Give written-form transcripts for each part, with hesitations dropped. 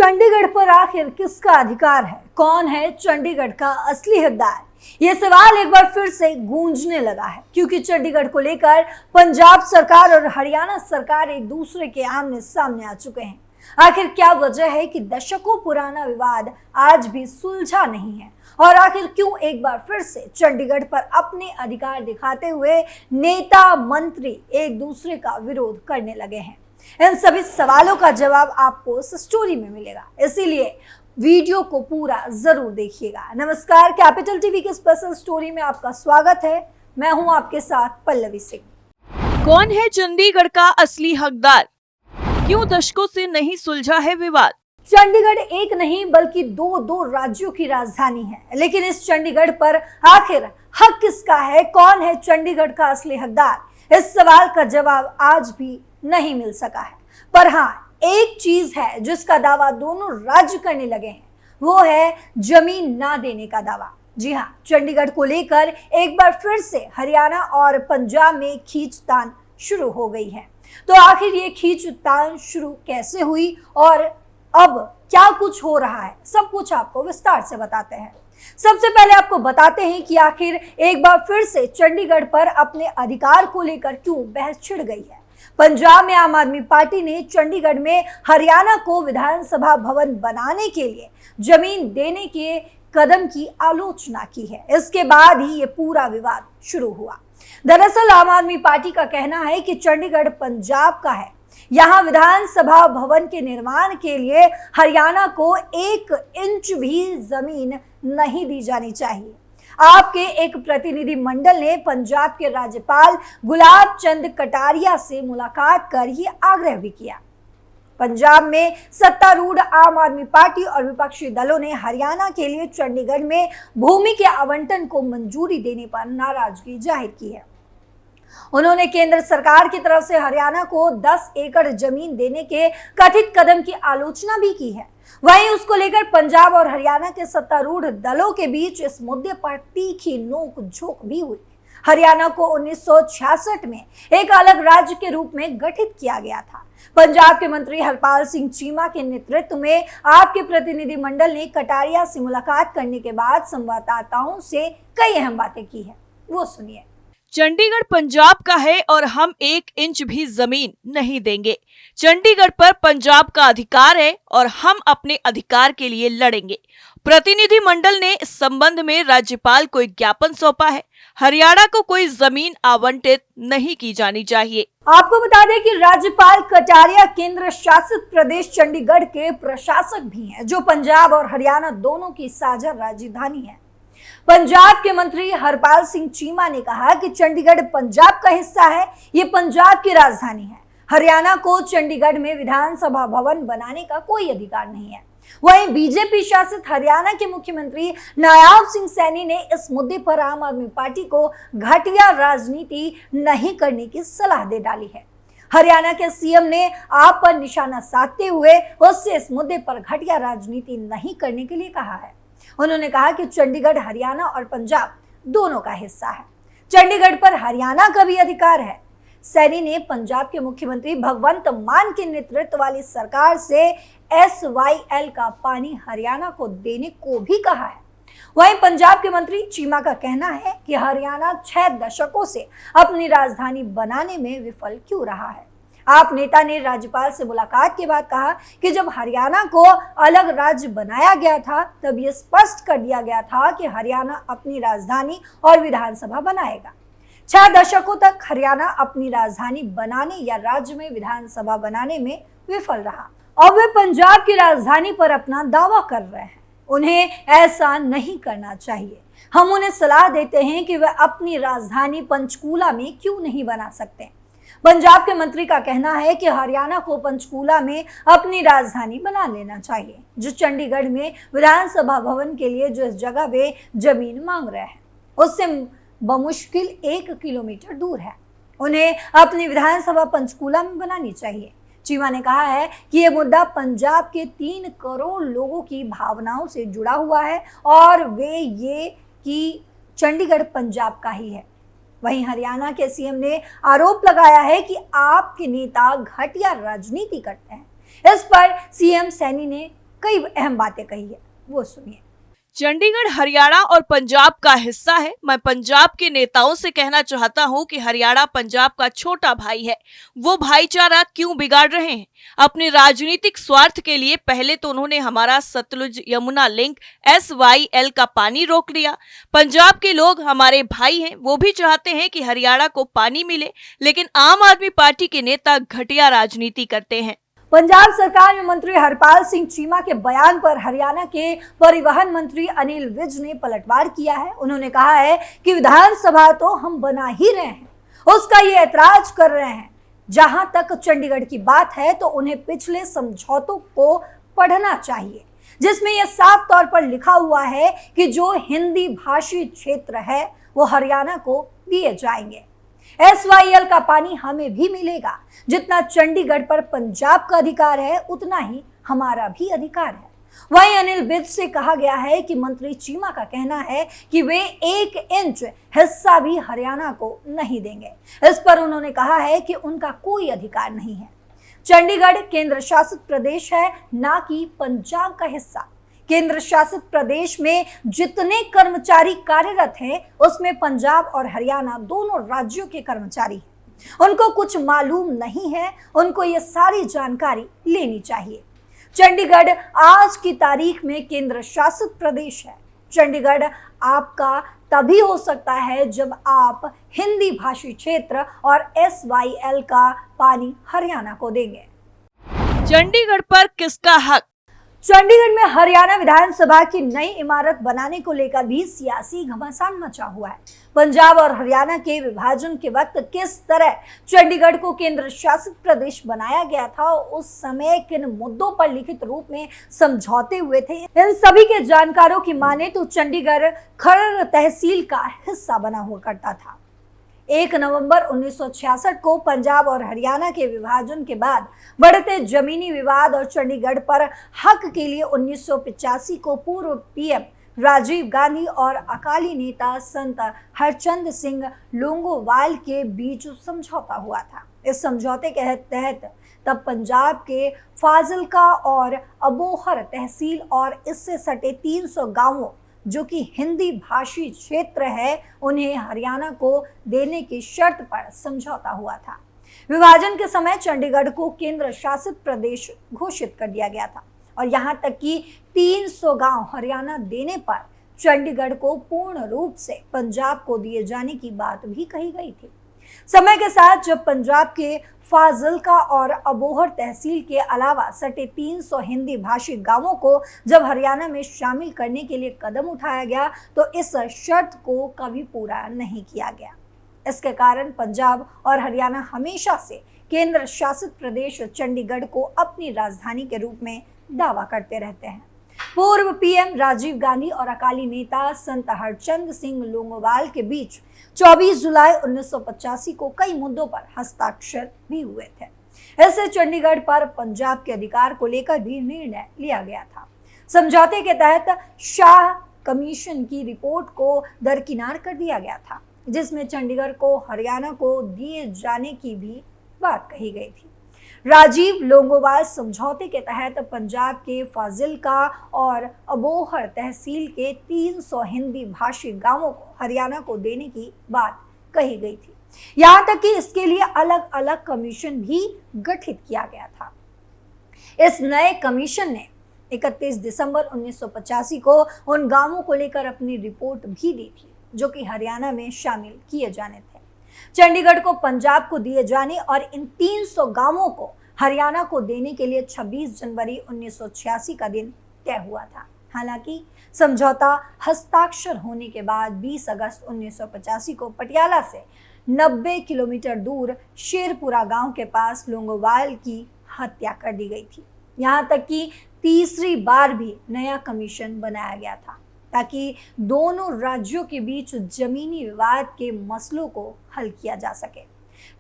चंडीगढ़ पर आखिर किसका अधिकार है? कौन है चंडीगढ़ का असली हकदार? ये सवाल एक बार फिर से गूंजने लगा है, क्योंकि चंडीगढ़ को लेकर पंजाब सरकार और हरियाणा सरकार एक दूसरे के आमने सामने आ चुके हैं। आखिर क्या वजह है कि दशकों पुराना विवाद आज भी सुलझा नहीं है? और आखिर क्यों एक बार फिर से चंडीगढ़ पर अपने अधिकार दिखाते हुए नेता मंत्री एक दूसरे का विरोध करने लगे हैं? इन सभी सवालों का जवाब आपको इस स्टोरी में मिलेगा, इसीलिए वीडियो को पूरा जरूर देखिएगा। नमस्कार, कैपिटल टीवी के स्पेशल स्टोरी में आपका स्वागत है। मैं हूं आपके साथ पल्लवी सिंह। कौन है चंडीगढ़ का असली हकदार? क्यों दशकों से नहीं सुलझा है विवाद? चंडीगढ़ एक नहीं बल्कि दो राज्यों की राजधानी है, लेकिन इस चंडीगढ़ पर आखिर हक किसका है? कौन है चंडीगढ़ का असली हकदार? इस सवाल का जवाब आज भी नहीं मिल सका है। पर हाँ, एक चीज है जिसका दावा दोनों राज्य करने लगे हैं, वो है जमीन ना देने का दावा। जी हाँ, चंडीगढ़ को लेकर एक बार फिर से हरियाणा और पंजाब में खींचतान शुरू हो गई है। तो आखिर ये खींचतान शुरू कैसे हुई और अब क्या कुछ हो रहा है, सब कुछ आपको विस्तार से बताते हैं। सबसे पहले आपको बताते हैं कि आखिर एक बार फिर से चंडीगढ़ पर अपने अधिकार को लेकर क्यों बहस छिड़ गई है। पंजाब में आम आदमी पार्टी ने चंडीगढ़ में हरियाणा को विधानसभा भवन बनाने के लिए जमीन देने के कदम की आलोचना की है। इसके बाद ही ये पूरा विवाद शुरू हुआ। दरअसल आम आदमी पार्टी का कहना है कि चंडीगढ़ पंजाब का है, यहाँ विधानसभा भवन के निर्माण के लिए हरियाणा को 1 इंच भी जमीन नहीं दी जानी चाहिए। आपके एक प्रतिनिधि मंडल ने पंजाब के राज्यपाल गुलाब चंद कटारिया से मुलाकात कर ये आग्रह भी किया। पंजाब में सत्तारूढ़ आम आदमी पार्टी और विपक्षी दलों ने हरियाणा के लिए चंडीगढ़ में भूमि के आवंटन को मंजूरी देने पर नाराजगी जाहिर की है। उन्होंने केंद्र सरकार की तरफ से हरियाणा को 10 एकड़ जमीन देने के कथित कदम की आलोचना भी की है। वहीं उसको लेकर पंजाब और हरियाणा के सत्तारूढ़ दलों के बीच इस मुद्दे पर तीखी नोक झोंक भी हुई। हरियाणा को 1966 में एक अलग राज्य के रूप में गठित किया गया था। पंजाब के मंत्री हरपाल सिंह चीमा के नेतृत्व में आपके प्रतिनिधि मंडल ने कटारिया से मुलाकात करने के बाद संवाददाताओं से कई अहम बातें की है, वो सुनिए। चंडीगढ़ पंजाब का है और हम 1 इंच भी जमीन नहीं देंगे। चंडीगढ़ पर पंजाब का अधिकार है और हम अपने अधिकार के लिए लड़ेंगे। प्रतिनिधि मंडल ने इस संबंध में राज्यपाल को एक ज्ञापन सौंपा है। हरियाणा को कोई जमीन आवंटित नहीं की जानी चाहिए। आपको बता दें कि राज्यपाल कटारिया केंद्र शासित प्रदेश चंडीगढ़ के प्रशासक भी हैं, जो पंजाब और हरियाणा दोनों की साझा राजधानी है। पंजाब के मंत्री हरपाल सिंह चीमा ने कहा कि चंडीगढ़ पंजाब का हिस्सा है, ये पंजाब की राजधानी है। हरियाणा को चंडीगढ़ में विधानसभा भवन बनाने का कोई अधिकार नहीं है। वहीं बीजेपी शासित हरियाणा के मुख्यमंत्री नायाब सिंह सैनी ने इस मुद्दे पर आम आदमी पार्टी को घटिया राजनीति नहीं करने की सलाह दे डाली है। हरियाणा के सीएम ने आप पर निशाना साधते हुए उससे इस मुद्दे पर घटिया राजनीति नहीं करने के लिए कहा है। उन्होंने कहा कि चंडीगढ़ हरियाणा और पंजाब दोनों का हिस्सा है। चंडीगढ़ पर हरियाणा का भी अधिकार है। सैनी ने पंजाब के मुख्यमंत्री भगवंत मान के नेतृत्व वाली सरकार से SYL का पानी हरियाणा को देने को भी कहा है। वहीं पंजाब के मंत्री चीमा का कहना है कि हरियाणा 6 दशकों से अपनी राजधानी बनाने में विफल क्यों रहा है। आप नेता ने राज्यपाल से मुलाकात के बाद कहा कि जब हरियाणा को अलग राज्य बनाया गया था, तब ये स्पष्ट कर दिया गया था कि हरियाणा अपनी राजधानी और विधानसभा बनाएगा। 6 दशकों तक हरियाणा अपनी राजधानी बनाने या राज्य में विधानसभा बनाने में विफल रहा। अब वे पंजाब की राजधानी पर अपना दावा कर रहे हैं। उन्हें ऐसा नहीं करना चाहिए। हम उन्हें सलाह देते हैं कि वे अपनी राजधानी पंचकूला में क्यों नहीं बना सकते। पंजाब के मंत्री का कहना है कि हरियाणा को पंचकूला में अपनी राजधानी बना लेना चाहिए, जो चंडीगढ़ में विधानसभा भवन के लिए जिस जगह वे जमीन मांग रहे हैं उससे बमुश्किल 1 किलोमीटर दूर है। उन्हें अपनी विधानसभा पंचकूला में बनानी चाहिए। चीमा ने कहा है कि ये मुद्दा पंजाब के 3 करोड़ लोगों की भावनाओं से जुड़ा हुआ है और वे ये कि चंडीगढ़ पंजाब का ही है। वहीं हरियाणा के सीएम ने आरोप लगाया है कि आपके नेता घटिया राजनीति करते हैं। इस पर सीएम सैनी ने कई अहम बातें कही है, वो सुनिए। चंडीगढ़ हरियाणा और पंजाब का हिस्सा है। मैं पंजाब के नेताओं से कहना चाहता हूं कि हरियाणा पंजाब का छोटा भाई है। वो भाईचारा क्यों बिगाड़ रहे हैं? अपने राजनीतिक स्वार्थ के लिए पहले तो उन्होंने हमारा सतलुज यमुना लिंक SYL का पानी रोक लिया। पंजाब के लोग हमारे भाई हैं, वो भी चाहते हैं कि हरियाणा को पानी मिले, लेकिन आम आदमी पार्टी के नेता घटिया राजनीति करते हैं। पंजाब सरकार में मंत्री हरपाल सिंह चीमा के बयान पर हरियाणा के परिवहन मंत्री अनिल विज ने पलटवार किया है। उन्होंने कहा है कि विधानसभा तो हम बना ही रहे हैं, उसका ये ऐतराज कर रहे हैं। जहां तक चंडीगढ़ की बात है तो उन्हें पिछले समझौतों को पढ़ना चाहिए, जिसमें यह साफ तौर पर लिखा हुआ है कि जो हिंदी भाषी क्षेत्र है वो हरियाणा को दिए जाएंगे। SYL का पानी हमें भी मिलेगा। जितना चंडीगढ़ पर पंजाब का अधिकार है उतना ही हमारा भी अधिकार है। वहीं अनिल विज से कहा गया है कि मंत्री चीमा का कहना है कि वे 1 इंच हिस्सा भी हरियाणा को नहीं देंगे। इस पर उन्होंने कहा है कि उनका कोई अधिकार नहीं है। चंडीगढ़ केंद्र शासित प्रदेश है, ना कि पंजाब का हिस्सा। केंद्र शासित प्रदेश में जितने कर्मचारी कार्यरत हैं उसमें पंजाब और हरियाणा दोनों राज्यों के कर्मचारी हैं। उनको कुछ मालूम नहीं है, उनको ये सारी जानकारी लेनी चाहिए। चंडीगढ़ आज की तारीख में केंद्र शासित प्रदेश है। चंडीगढ़ आपका तभी हो सकता है जब आप हिंदी भाषी क्षेत्र और SYL का पानी हरियाणा को देंगे। चंडीगढ़ पर किसका हक? चंडीगढ़ में हरियाणा विधानसभा की नई इमारत बनाने को लेकर भी सियासी घमासान मचा हुआ है। पंजाब और हरियाणा के विभाजन के वक्त किस तरह चंडीगढ़ को केंद्र शासित प्रदेश बनाया गया था, उस समय किन मुद्दों पर लिखित रूप में समझौते हुए थे, इन सभी के जानकारों की माने तो चंडीगढ़ खरड़ तहसील का हिस्सा बना हुआ करता था। 1 नवंबर 1966 को पंजाब और हरियाणा के विभाजन के बाद बढ़ते जमीनी विवाद और चंडीगढ़ पर हक के लिए 1985 को पूर्व PM राजीव गांधी और अकाली नेता संत हरचंद सिंह लोंगोवाल के बीच समझौता हुआ था। इस समझौते के तहत तब पंजाब के फाजिल्का और अबोहर तहसील और इससे सटे 300 गांवों जो कि हिंदी भाषी क्षेत्र है, उन्हें हरियाणा को देने की शर्त पर समझौता हुआ था। विभाजन के समय चंडीगढ़ को केंद्र शासित प्रदेश घोषित कर दिया गया था और यहां तक कि 300 गांव हरियाणा देने पर चंडीगढ़ को पूर्ण रूप से पंजाब को दिए जाने की बात भी कही गई थी। समय के साथ जब पंजाब के फाजिल्का और अबोहर तहसील के अलावा सटे 300 हिंदी भाषी गांवों को जब हरियाणा में शामिल करने के लिए कदम उठाया गया तो इस शर्त को कभी पूरा नहीं किया गया। इसके कारण पंजाब और हरियाणा हमेशा से केंद्र शासित प्रदेश चंडीगढ़ को अपनी राजधानी के रूप में दावा करते रहते हैं। पूर्व PM राजीव गांधी और अकाली नेता संत हरचंद सिंह लोंगोवाल के बीच 24 जुलाई 1985 को कई मुद्दों पर हस्ताक्षर भी हुए थे। इससे चंडीगढ़ पर पंजाब के अधिकार को लेकर भी निर्णय लिया गया था। समझौते के तहत शाह कमीशन की रिपोर्ट को दरकिनार कर दिया गया था, जिसमें चंडीगढ़ को हरियाणा को दिए जाने की भी बात कही गई थी। राजीव लोंगोवाल समझौते के तहत पंजाब के फाजिल्का और अबोहर तहसील के 300 हिंदी भाषी गांवों को हरियाणा को देने की बात कही गई थी। यहां तक कि इसके लिए अलग अलग कमीशन भी गठित किया गया था। इस नए कमीशन ने 31 दिसंबर 1985 को उन गांवों को लेकर अपनी रिपोर्ट भी दी थी जो कि हरियाणा में शामिल किए जाने थे। चंडीगढ़ को पंजाब को दिए जाने और इन 300 गांवों को हरियाणा को देने के लिए 26 जनवरी 1986 का दिन तय हुआ था। हालांकि समझौता हस्ताक्षर होने के बाद 20 अगस्त 1985 को पटियाला से 90 किलोमीटर दूर शेरपुरा गांव के पास लोंगोवाल की हत्या कर दी गई थी। यहां तक कि तीसरी बार भी नया कमीशन बनाया गया था ताकि दोनों राज्यों के बीच जमीनी विवाद के मसलों को हल किया जा सके।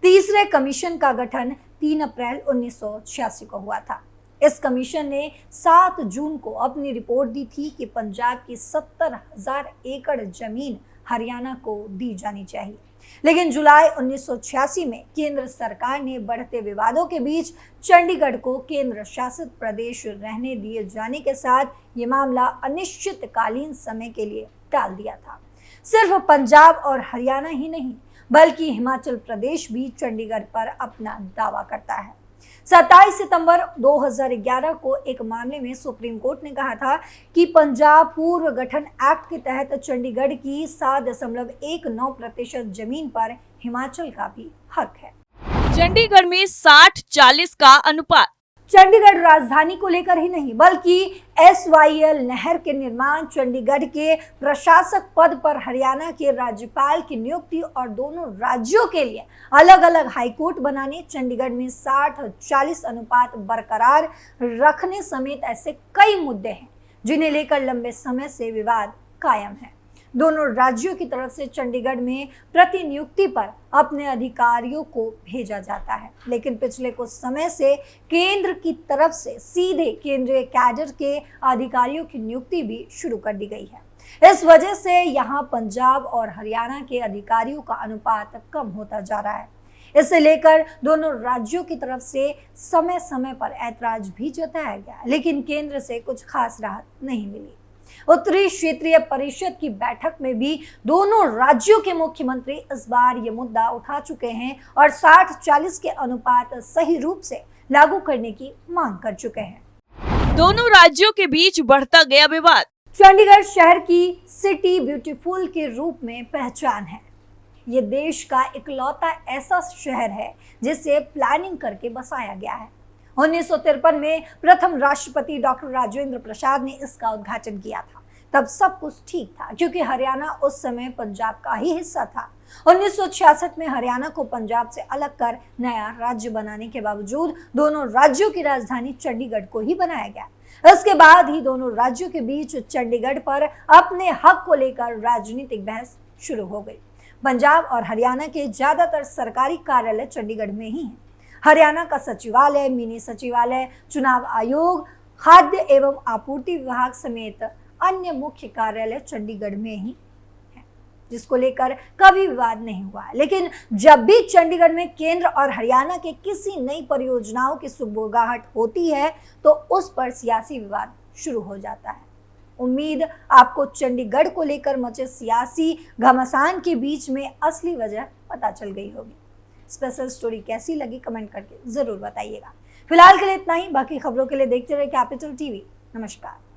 तीसरे कमीशन का गठन 3 अप्रैल 1986 को हुआ था। इस कमीशन ने 7 जून को अपनी रिपोर्ट दी थी कि पंजाब की 70,000 एकड़ जमीन हरियाणा को दी जानी चाहिए। लेकिन जुलाई 1986 में केंद्र सरकार ने बढ़ते विवादों के बीच चंडीगढ़ को केंद्र शासित प्रदेश रहने दिए जाने के साथ ये मामला अनिश्चितकालीन समय के लिए टाल दिया था। सिर्फ पंजाब और हरियाणा ही नहीं बल्कि हिमाचल प्रदेश भी चंडीगढ़ पर अपना दावा करता है। 27 सितंबर 2011 को एक मामले में सुप्रीम कोर्ट ने कहा था कि पंजाब पूर्व गठन एक्ट के तहत चंडीगढ़ की 7.19% जमीन पर हिमाचल का भी हक है। चंडीगढ़ में 60-40 का अनुपात। चंडीगढ़ राजधानी को लेकर ही नहीं बल्कि SYL नहर के निर्माण, चंडीगढ़ के प्रशासक पद पर हरियाणा के राज्यपाल की नियुक्ति और दोनों राज्यों के लिए अलग अलग हाईकोर्ट बनाने, चंडीगढ़ में 60-40 अनुपात बरकरार रखने समेत ऐसे कई मुद्दे हैं जिन्हें लेकर लंबे समय से विवाद कायम है। दोनों राज्यों की तरफ से चंडीगढ़ में प्रतिनियुक्ति पर अपने अधिकारियों को भेजा जाता है, लेकिन पिछले कुछ समय से केंद्र की तरफ से सीधे केंद्रीय कैडर के अधिकारियों की नियुक्ति भी शुरू कर दी गई है। इस वजह से यहाँ पंजाब और हरियाणा के अधिकारियों का अनुपात कम होता जा रहा है। इसे लेकर दोनों राज्यों की तरफ से समय समय पर ऐतराज भी जताया गया, लेकिन केंद्र से कुछ खास राहत नहीं मिली। उत्तरी क्षेत्रीय परिषद की बैठक में भी दोनों राज्यों के मुख्यमंत्री इस बार ये मुद्दा उठा चुके हैं और 60-40 के अनुपात सही रूप से लागू करने की मांग कर चुके हैं। दोनों राज्यों के बीच बढ़ता गया विवाद। चंडीगढ़ शहर की सिटी ब्यूटीफुल के रूप में पहचान है। ये देश का इकलौता ऐसा शहर है जिसे प्लानिंग करके बसाया गया है। 1953 में प्रथम राष्ट्रपति डॉक्टर राजेंद्र प्रसाद ने इसका उद्घाटन किया था। तब सब कुछ ठीक था क्योंकि हरियाणा उस समय पंजाब का ही हिस्सा था। 1966 में हरियाणा को पंजाब से अलग कर नया राज्य बनाने के बावजूद दोनों राज्यों की राजधानी चंडीगढ़ को ही बनाया गया। इसके बाद ही दोनों राज्यों के बीच चंडीगढ़ पर अपने हक को लेकर राजनीतिक बहस शुरू हो गई। पंजाब और हरियाणा के ज्यादातर सरकारी कार्यालय चंडीगढ़ में ही हैं। हरियाणा का सचिवालय, मिनी सचिवालय, चुनाव आयोग, खाद्य एवं आपूर्ति विभाग समेत अन्य मुख्य कार्यालय चंडीगढ़ में ही है, जिसको लेकर कभी विवाद नहीं हुआ। लेकिन जब भी चंडीगढ़ में केंद्र और हरियाणा के किसी नई परियोजनाओं की सुगबुगाहट होती है तो उस पर सियासी विवाद शुरू हो जाता है। उम्मीद आपको चंडीगढ़ को लेकर मचे सियासी घमासान के बीच में असली वजह पता चल गई होगी। स्पेशल स्टोरी कैसी लगी कमेंट करके जरूर बताइएगा। फिलहाल के लिए इतना ही। बाकी खबरों के लिए देखते रहिए कैपिटल टीवी। नमस्कार।